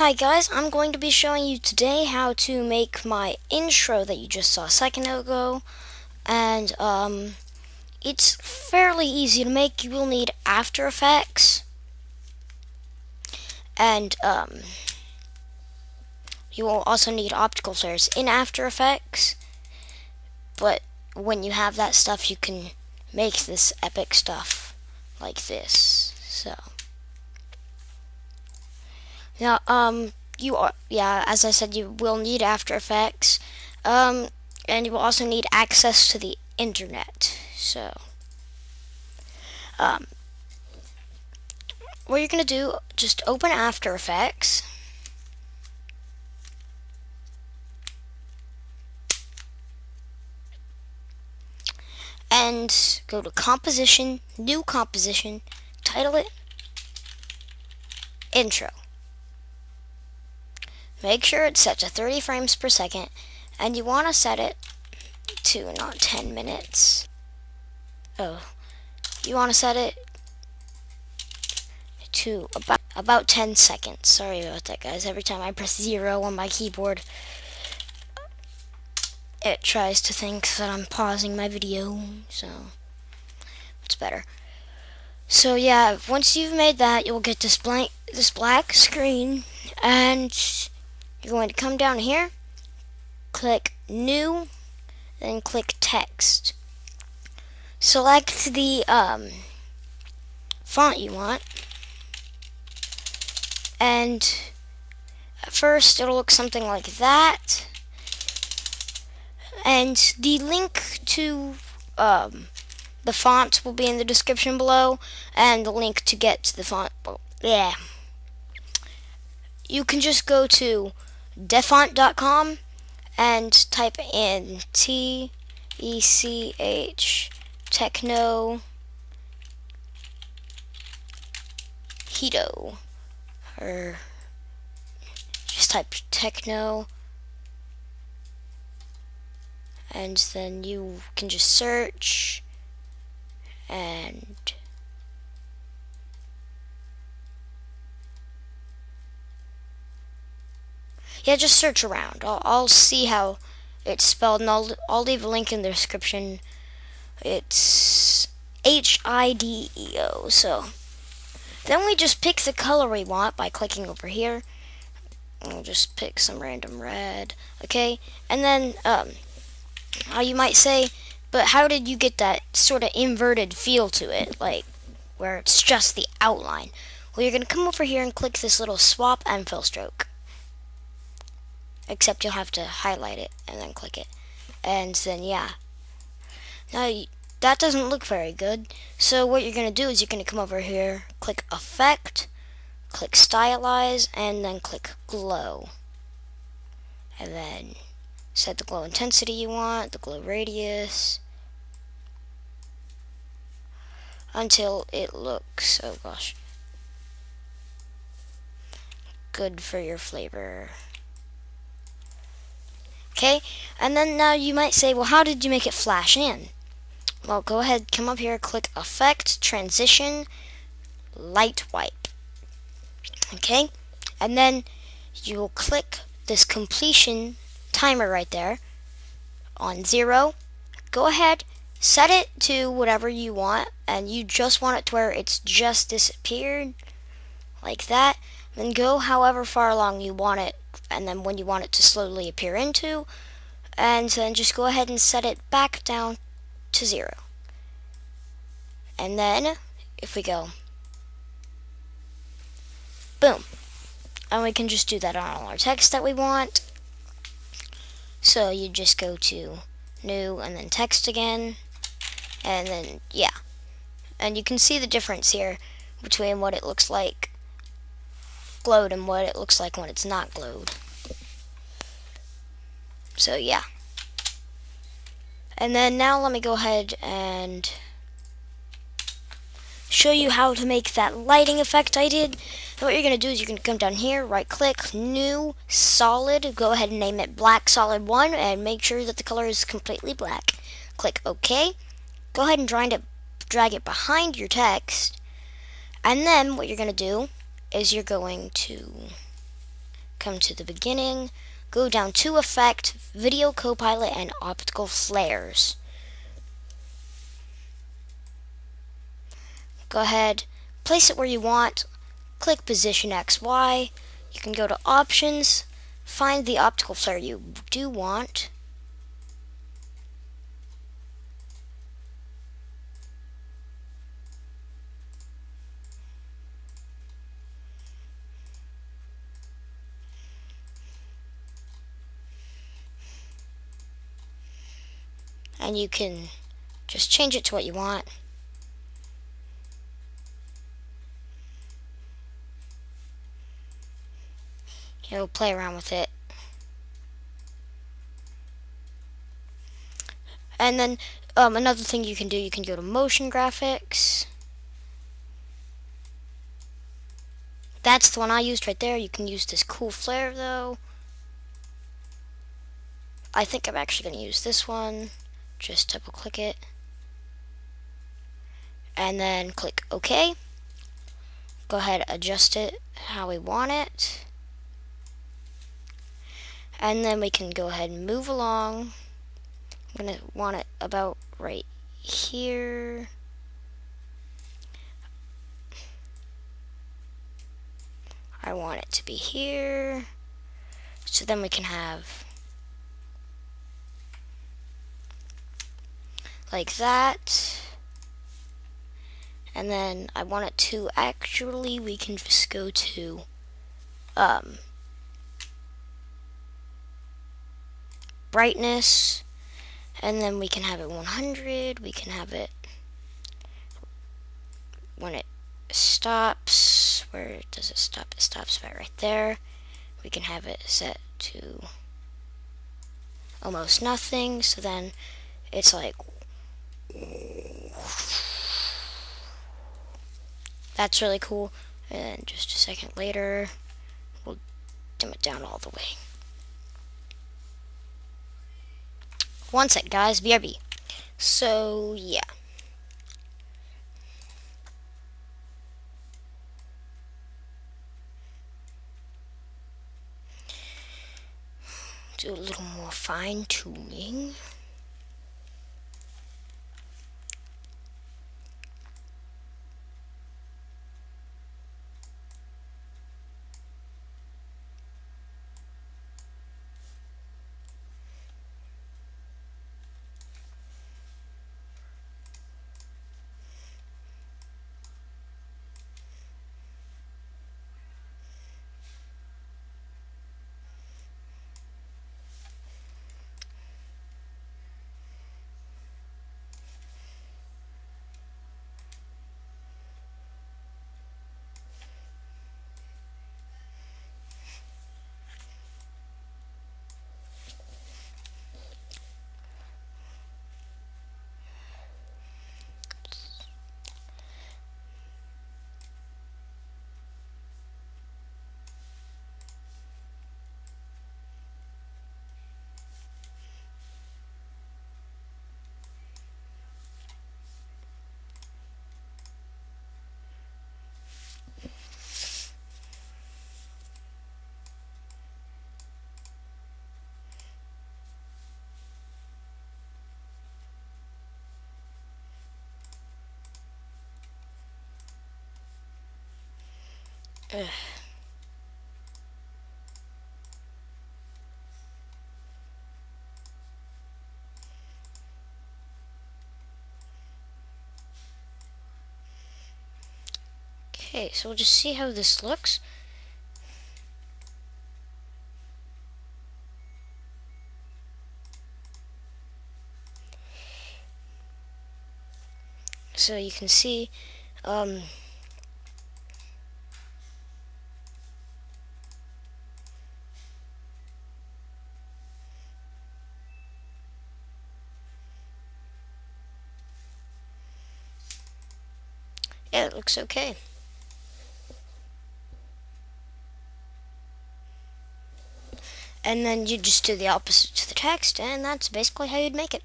Hi guys, I'm going to be showing you today how to make my intro that you just saw a second ago, and it's fairly easy to make. You will need After Effects, and you will also need optical flares in After Effects, but when you have that stuff you can make this epic stuff like this. So now as I said, you will need After Effects, and you will also need access to the internet. So what you're gonna do, just open After Effects, and go to Composition, New Composition, title it Intro. Make sure it's set to 30 frames per second, and you want to set it to not 10 minutes. You want to set it to about 10 seconds. Sorry about that, guys. Every time I press 0 on my keyboard, it tries to think that I'm pausing my video, so it's better. So yeah, once you've made that, you'll get this black screen, and you're going to come down here, click New, then click Text. Select the font you want, and at first it'll look something like that, and the link to the font will be in the description below, and the link to get to the font, you can just go to defont.com and type in TECH Techno Hito, or just type Techno, and then you can just search, and yeah, just search around. I'll see how it's spelled, and I'll leave a link in the description. It's HIDEO. So then we just pick the color we want by clicking over here. We'll just pick some random red, okay? And then you might say, but how did you get that sort of inverted feel to it, like where it's just the outline? Well, you're gonna come over here and click this little swap and fill stroke. Except you'll have to highlight it and then click it, and then now that doesn't look very good. So what you're gonna do is you're gonna come over here, click Effect, click Stylize, and then click Glow, and then set the glow intensity you want, the glow radius, until it looks, oh gosh, good for your flavor. Okay, and then now you might say, well, how did you make it flash in? Well, go ahead, come up here, click Effect, Transition, Light Wipe. Okay, and then you will click this completion timer right there on 0. Go ahead, set it to whatever you want, and you just want it to where it's just disappeared, like that. Then go however far along you want it, and then when you want it to slowly appear into, and then just go ahead and set it back down to 0. And then if we go boom, and we can just do that on all our text that we want. So you just go to New and then Text again, and then and you can see the difference here between what it looks like glowed and what it looks like when it's not glowed. So and then now let me go ahead and show you how to make that lighting effect I did. And what you're going to do is you're going to come down here, right click, New, Solid, go ahead and name it Black Solid 1, and make sure that the color is completely black. Click OK. Go ahead and drag it behind your text, and then what you're going to do is you're going to come to the beginning, go down to Effect, Video Copilot, and Optical Flares. Go ahead, place it where you want, click Position X, Y. You can go to Options, find the optical flare you do want. And you can just change it to what you want. Play around with it. And then another thing you can do, you can go to Motion Graphics. That's the one I used right there. You can use this cool flare though. I think I'm actually going to use this one. Just double click it. And then click OK. Go ahead, adjust it how we want it. And then we can go ahead and move along. I'm going to want it about right here. I want it to be here. So then we can have like that. And then I want it to actually, we can just go to brightness, and then we can have it 100. We can have it when it stops. Where does it stop? It stops right there. We can have it set to almost nothing, so then it's like, that's really cool. And just a second later, we'll dim it down all the way. One sec, guys. BRB. So, yeah. Do a little more fine tuning. Ugh. Okay, so we'll just see how this looks. So you can see, yeah, it looks okay. And then you just do the opposite to the text, and that's basically how you'd make it.